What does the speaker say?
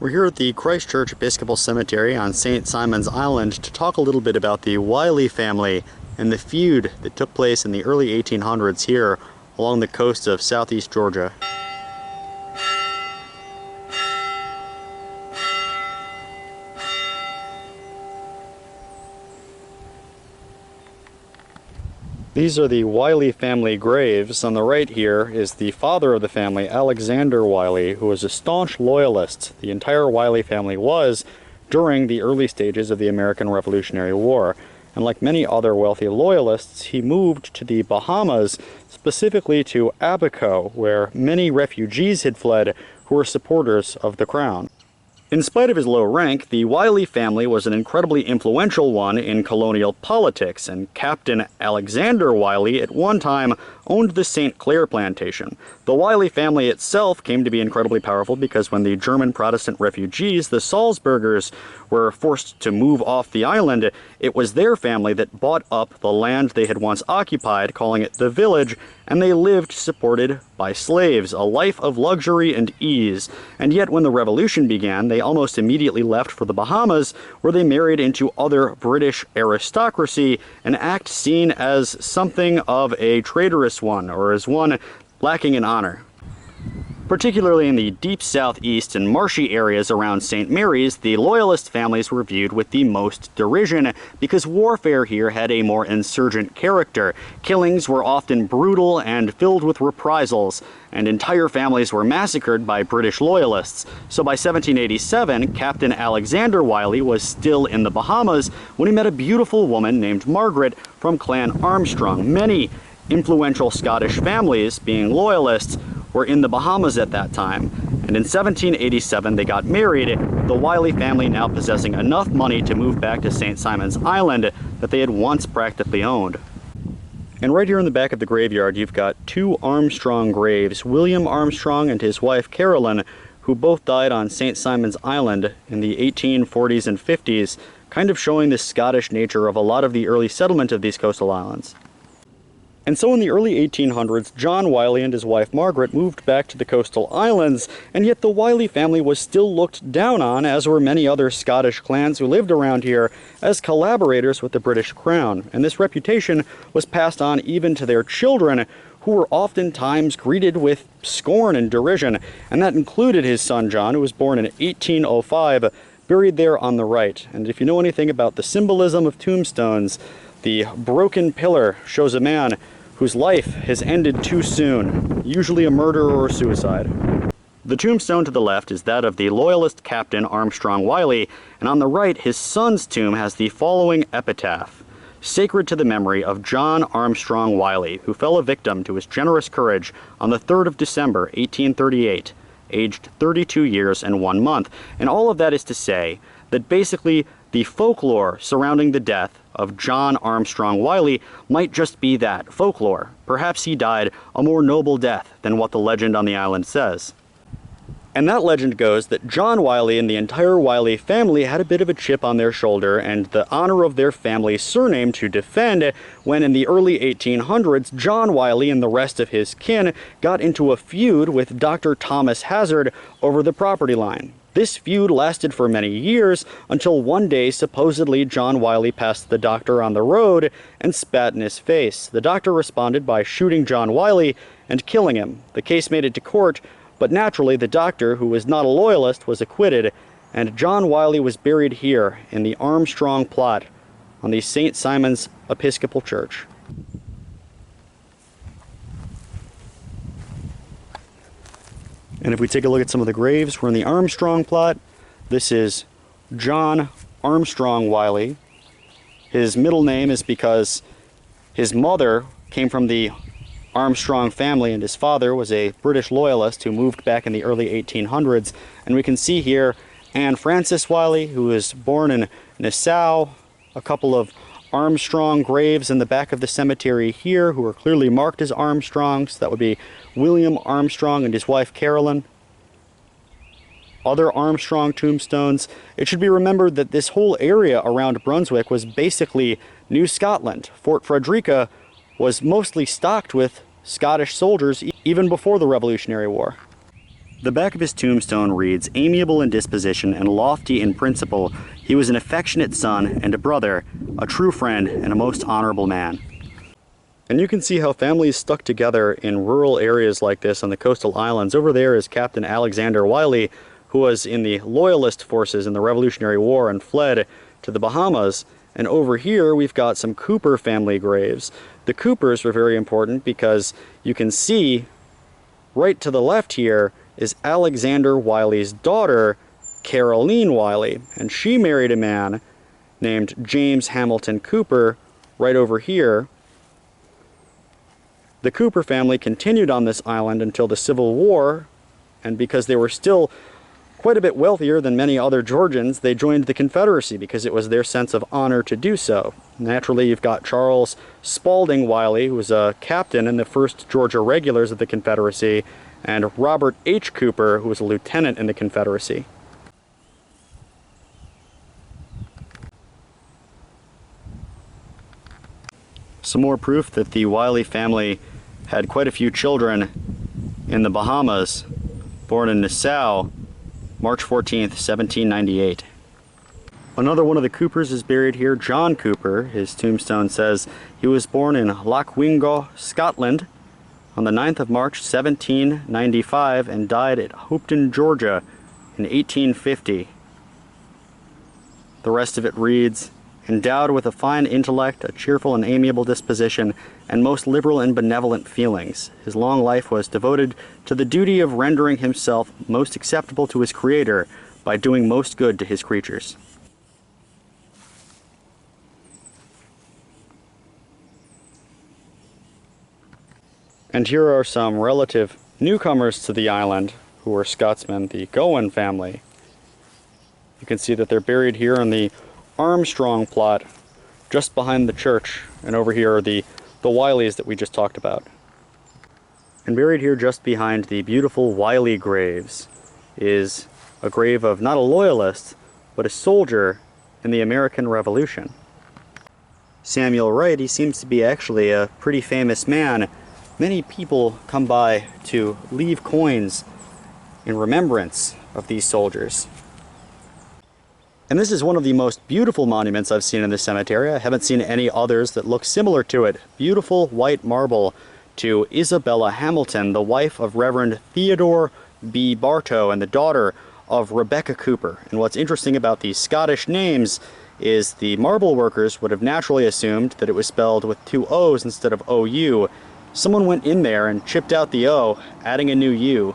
We're here at the Christchurch Episcopal Cemetery on St. Simon's Island to talk a little bit about the Wylly family and the feud that took place in the early 1800s here along the coast of southeast Georgia. These are the Wylly family graves. On the right here is the father of the family, Alexander Wylly, who was a staunch loyalist. The entire Wylly family was during the early stages of the American Revolutionary War. And like many other wealthy loyalists, he moved to the Bahamas, specifically to Abaco, where many refugees had fled who were supporters of the crown. In spite of his low rank, the Wylly family was an incredibly influential one in colonial politics, and Captain Alexander Wylly at one time owned the St. Clair plantation. The Wylly family itself came to be incredibly powerful because when the German Protestant refugees, the Salzburgers, were forced to move off the island, it was their family that bought up the land they had once occupied, calling it the village, and they lived supported by slaves, a life of luxury and ease. And yet when the revolution began, they almost immediately left for the Bahamas, where they married into other British aristocracy, an act seen as something of a traitorous one, or as one lacking in honor. Particularly in the deep southeast and marshy areas around St. Mary's, the loyalist families were viewed with the most derision because warfare here had a more insurgent character. Killings were often brutal and filled with reprisals, and entire families were massacred by British loyalists. So by 1787, Captain Alexander Wylly was still in the Bahamas when he met a beautiful woman named Margaret from Clan Armstrong. Many influential Scottish families, being loyalists, were in the Bahamas at that time, and in 1787 they got married, the Wylly family now possessing enough money to move back to St. Simon's Island that they had once practically owned. And right here in the back of the graveyard you've got two Armstrong graves, William Armstrong and his wife Carolyn, who both died on St. Simon's Island in the 1840s and 50s, kind of showing the Scottish nature of a lot of the early settlement of these coastal islands. And so in the early 1800s, John Wylly and his wife Margaret moved back to the coastal islands, and yet the Wylly family was still looked down on, as were many other Scottish clans who lived around here, as collaborators with the British Crown. And this reputation was passed on even to their children, who were oftentimes greeted with scorn and derision, and that included his son John, who was born in 1805, buried there on the right. And if you know anything about the symbolism of tombstones, the broken pillar shows a man whose life has ended too soon, usually a murder or a suicide. The tombstone to the left is that of the loyalist Captain Armstrong Wylly, and on the right his son's tomb has the following epitaph: "Sacred to the memory of John Armstrong Wylly, who fell a victim to his generous courage on the 3rd of December, 1838, aged 32 years and 1 month. And all of that is to say that basically the folklore surrounding the death of John Armstrong Wylly might just be that, folklore. Perhaps he died a more noble death than what the legend on the island says. And that legend goes that John Wylly and the entire Wylly family had a bit of a chip on their shoulder and the honor of their family's surname to defend when in the early 1800s, John Wylly and the rest of his kin got into a feud with Dr. Thomas Hazard over the property line. This feud lasted for many years until one day, supposedly, John Wylly passed the doctor on the road and spat in his face. The doctor responded by shooting John Wylly and killing him. The case made it to court, but naturally the doctor, who was not a loyalist, was acquitted, and John Wylly was buried here in the Armstrong plot on the St. Simon's Episcopal Church. And if we take a look at some of the graves, we're in the Armstrong plot. This is John Armstrong Wylly. His middle name is because his mother came from the Armstrong family and his father was a British loyalist who moved back in the early 1800s. And we can see here Anne Frances Wylly, who was born in Nassau, a couple of Armstrong graves in the back of the cemetery here who are clearly marked as Armstrongs. That would be William Armstrong and his wife Carolyn. Other Armstrong tombstones. It should be remembered that this whole area around Brunswick was basically New Scotland. Fort Frederica was mostly stocked with Scottish soldiers even before the Revolutionary War. The back of his tombstone reads, "Amiable in disposition and lofty in principle, he was an affectionate son and a brother, a true friend and a most honorable man." And you can see how families stuck together in rural areas like this on the coastal islands. Over there is Captain Alexander Wylly, who was in the Loyalist forces in the Revolutionary War and fled to the Bahamas. And over here we've got some Cooper family graves. The Coopers were very important because you can see right to the left here is Alexander Wylly's daughter, Caroline Wylly, and she married a man named James Hamilton Cooper right over here. The Cooper family continued on this island until the Civil War, and because they were still quite a bit wealthier than many other Georgians, they joined the Confederacy because it was their sense of honor to do so. Naturally, you've got Charles Spalding Wylly, who was a captain in the 1st Georgia Regulars of the Confederacy, and Robert H. Cooper, who was a lieutenant in the Confederacy. Some more proof that the Wylly family had quite a few children in the Bahamas, born in Nassau, March 14th, 1798. Another one of the Coopers is buried here, John Cooper. His tombstone says he was born in Lochwingo, Scotland, on the 9th of March, 1795, and died at Hoopton, Georgia, in 1850. The rest of it reads, "Endowed with a fine intellect, a cheerful and amiable disposition, and most liberal and benevolent feelings, his long life was devoted to the duty of rendering himself most acceptable to his Creator by doing most good to his creatures." And here are some relative newcomers to the island who were Scotsmen, the Gowan family. You can see that they're buried here in the Armstrong plot just behind the church, and over here are the Wyllys that we just talked about. And buried here just behind the beautiful Wylly graves is a grave of not a loyalist, but a soldier in the American Revolution. Samuel Wright, he seems to be actually a pretty famous man. Many people come by to leave coins in remembrance of these soldiers. And this is one of the most beautiful monuments I've seen in this cemetery. I haven't seen any others that look similar to it. Beautiful white marble to Isabella Hamilton, the wife of Reverend Theodore B. Bartow and the daughter of Rebecca Cooper. And what's interesting about these Scottish names is the marble workers would have naturally assumed that it was spelled with 2 O's instead of OU. Someone went in there and chipped out the O, adding a new U,